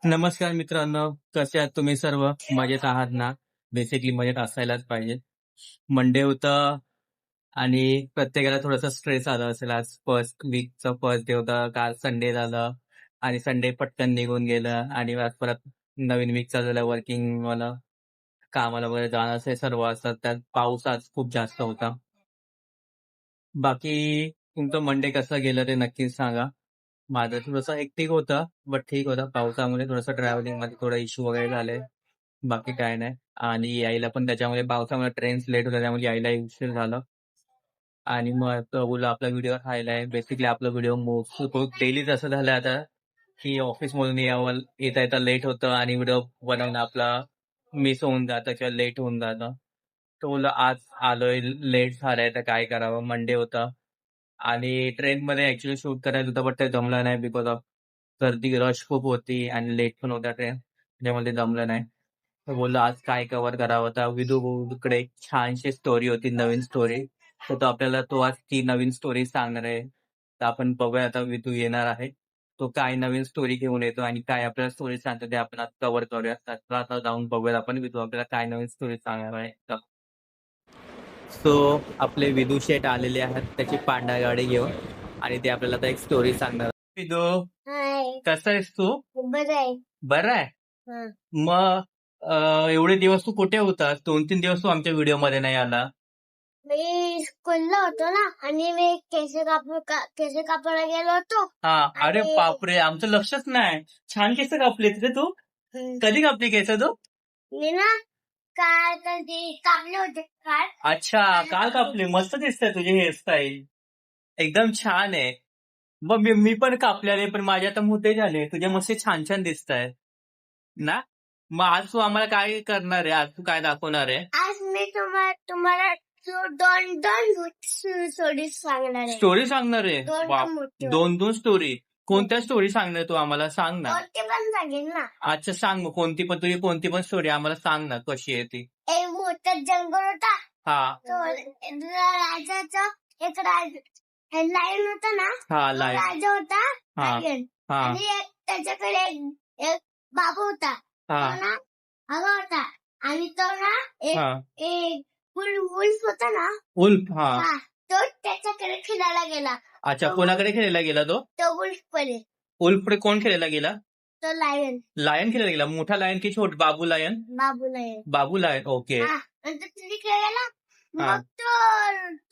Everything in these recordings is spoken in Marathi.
नमस्कार मित्रांनो, कसे आहात तुम्ही सर्व? मजेत आहात ना? बेसिकली मजेत असायलाच पाहिजे. मंडे होतं आणि प्रत्येकाला थोडासा स्ट्रेस आला असेल. आज फर्स्ट वीकचा फर्स्ट डे होता. काल संडे झालं आणि संडे पटकन निघून गेलं आणि आज परत नवीन वीक चालू झालं. वर्किंगवाला कामाला वगैरे जाणं असे सर्व असतात. त्यात पाऊस आज खूप जास्त होता. बाकी तुमचं मंडे कसं गेलं ते नक्कीच सांगा. माझं थोडंसं हेक्टिक होतं, बट ठीक होतं. पावसामुळे थोडंसं ट्रॅव्हलिंगमध्ये थोडा इश्यू वगैरे झाले. बाकी काय नाही. आणि यायला पण त्याच्यामुळे पावसामुळे ट्रेन्स लेट होत्या, त्यामुळे यायला उशीर झाला. आणि मग तो बोललो आपला व्हिडिओ राहिलाय. बेसिकली आपला व्हिडिओ डेलीच असं झालं आता, की ऑफिसमधून येता येता लेट होतं आणि व्हिडिओ बनवणं आपला मिस होऊन जातं किंवा लेट होऊन जातं. तो बोललो आज आलोय, लेट झालाय तर काय करावं? मंडे होता. आणि ट्रेनमध्ये ऍक्च्युली शूट करायचं होतं, बट ते जमलं नाही बिकॉज ऑफ गर्दी रश खूप होती आणि लेट पण होत्या ट्रेन. त्याच्यामुळे ते जमलं नाही. तर बोललो आज काय कव्हर करावं. तर विदूकडे एक छानशी स्टोरी होती, नवीन स्टोरी. तर तो आपल्याला आज ती नवीन स्टोरी सांगणार आहे. तर आपण बघूया आता विदू येणार आहे. तो काय नवीन स्टोरी घेऊन येतो आणि काय आपल्याला स्टोरी सांगतो ते आपण आज कव्हर करूया. तर आता जाऊन बघूया आपण विदू आपल्याला काय नवीन स्टोरी सांगणार आहे. सो आपले विदू शेठ आलेले आहेत त्याची पांढरा गाडी घेऊन आणि ते आपल्याला आता एक स्टोरी सांगणार. विदू, हाय, कसा आहेस तू? बरं आहे. बरं आहे. हं. मग एवढे दिवस तू कुठे होतास? 2-3 दिवस तू आमच्या व्हिडिओ मध्ये नाही आला. मी स्कूलला होतो ना आणि मी केस कापायला गेलो होतो. हा, अरे आणि बापरे, आमचं लक्षच नाही. छान केस कापले तिथे तू. कधी कापली केस तू? मी ना काल कधी कापले होते काल. अच्छा, काल कापले. मस्त दिसतंय तुझी हेअरस्टाईल, एकदम छान आहे. मग मी पण कापलेले, पण माझे आता मोठे झाले. तुझे मस्त छान छान दिसत आहेत ना. मग आज तू आम्हाला काय करणार आहे? आज तू काय दाखवणार आहे? आज मी तुम्हाला दोन दोन स्टोरी सांगणार आहे. स्टोरी सांगणार आहे? दोन दोन स्टोरी. कोणत्या स्टोरी सांगणार तू आम्हाला? सांग ना. कोणते पण सांगेन ना. अच्छा, सांग मग. तुझी कोणती पण स्टोरी आम्हाला सांग ना, कशी आहे ती. एक मोठा जंगल होता. हा तो राजाचा एक लायन होता ना. हा, तो लाईन. राजा होता. हा लायन. हा आणि त्याच्याकडे एक बाबू होता. हा तो ना हवा होता. आणि तो ना हा एक वुल्फ होता ना. उल्फ. हा, तो त्याच्याकडे खेळायला गेला. अच्छा. कोणाकडे खेळायला गेला तो? तो वुल्फ कडे. उल्फकडे कोण खेळायला गेला? तो लायन. लायन खेळायला गेला. मोठा लायन की छोट? बाबू लायन. बाबू लायन. बाबू लायन, ओके. नंतर तिथे खेळायला. हा. मग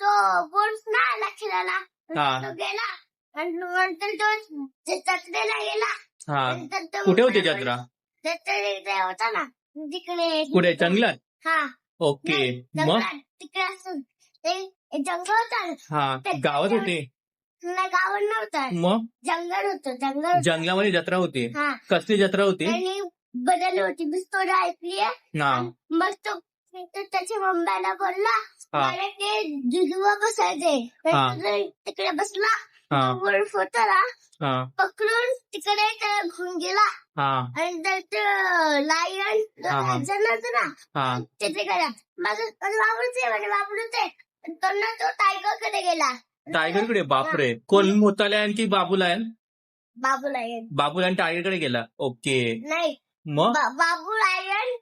तो वुल्फ ना आला खेळायला. हा. तो गेला. आणि नंतर तो जत्रेला गेला. हा, नंतर तो कुठे होती जत्रा? जत्रेला होता ना तिकडे. कुठे? जंगलात? हा, ओके. मग जंगलात तिकडे असं ते जंगल होता ना. हा, गावात होते? नाही, गावात नव्हता. मग जंगल होतं. जंगल. जंगलामध्ये जत्रा होती? हा. कसली जत्रा होती? आणि बदल होती. मी स्टोरी ऐकली आहे. हा. मग तो त्याच्या मम्मीला बोलला हा. मला ते जुजूवर बसायचे. हा. तिकडे बसला. हा. वुल्फ होता ना, हा. पकडून तिकडे त्याला घेऊन गेला. हा. आणि त्याचं लायन हा. होतं ना. हा. तिथे गेला. माझं बाबूच आहे. तो टायगरकडे गेला. टायगरकडे? बापरे. कोण, मोठा लायन की बाबू लायन? बाबू लायन. बाबू लायन टायगरकडे गेला. ओके. नाही, मग बाबू लायन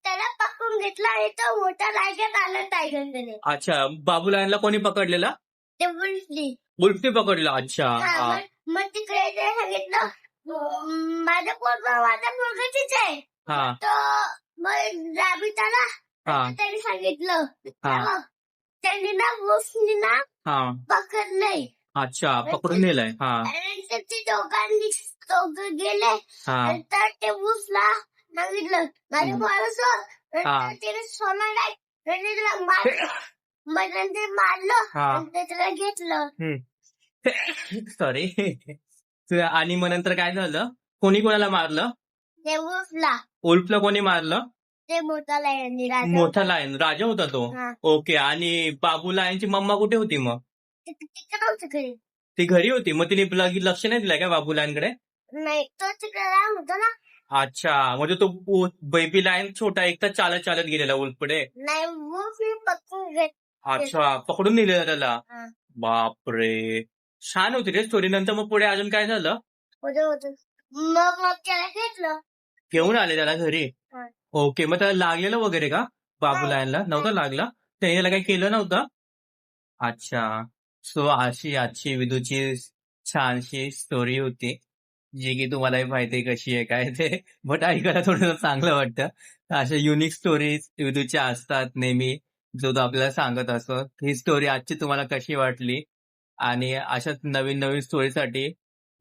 त्याला पकडून घेतला आणि तो मोठा लायन आला टायगरकडे. अच्छा, बाबू लायनला कोणी पकडलेला? ते वुल्फनी. उल्फने पकडला. अच्छा. हा. मग तिकडे ते सांगितलं माझा पोरगाचीच आहे. हा. तो मग राबीत आला. हा. त्यांनी सांगितलं हा. त्यांनी ना वुल्फनी ना हा. पकडलंय. अच्छा, पकडून नेलाय. हा. आणि ते दोघं गेले. हा. नंतर ते वुल्फला सांगितलं माझ्या पोराला सोड. हा. नंतर त्याने सोडलं नाही. नंतर त्याला मग नंतर मारलं. हा. नंतर त्याला घेतलं. सॉरी. आणि मग नंतर काय झालं? कोणी कोणाला मारलं? ते वुल्फला. उल्फला कोणी मारलं? ते मोठा लायन. मोठा लायन, राजा होता तो. हा. ओके. आणि बाबू लायनची मम्मा कुठे होती मग? तिकडे होतं घरी. ती घरी होती. मग तिने लक्ष नाही दिलं का बाबू लायनकडे? नाही, तो तिकडे लहान होता ना. अच्छा, म्हणजे तो बेबी लायन छोटा एकटा चालत चालत गेलेला उल्फकडे? नाही, वुल्फनी पकडून घेत. अच्छा, पकडून नेलेला त्याला. हा. बापरे, छान होती रे स्टोरी. नंतर मग पुढे अजून काय झालं? होतं. मग त्याला घेतलं. घेऊन आले त्याला घरी. हा. ओके, मग त्याला लागलेलं वगैरे का बाबूला यांना नव्हतं लागला? त्याने त्याला काही केलं नव्हतं? अच्छा. सो अशी आजची विदूची छानशी स्टोरी होती, जी की तुम्हालाही माहिती आहे कशी आहे काय ते. बट ऐकायला थोडंसं चांगलं वाटतं. अशा युनिक स्टोरीज विदूच्या असतात नेहमी, जो तो आपल्याला सांगत असतो. ही स्टोरी आजची तुम्हाला कशी वाटली? आणि अशाच नवीन नवीन स्टोरीसाठी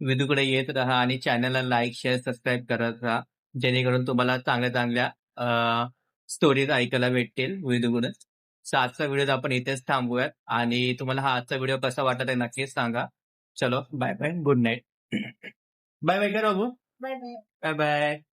विदूकडे येत राहा आणि चॅनलला लाईक, शेअर, सबस्क्राईब करत राहा. जेणेकरून तुम्हाला चांगल्या चांगल्या स्टोरीज ऐकायला भेटतील विदूकडून. सो आजचा व्हिडिओ आपण इथेच थांबूयात आणि तुम्हाला हा आजचा व्हिडिओ कसा वाटला ते नक्कीच सांगा. चलो bye bye, good night. Bye bye कर बाबू. Bye bye. Bye bye.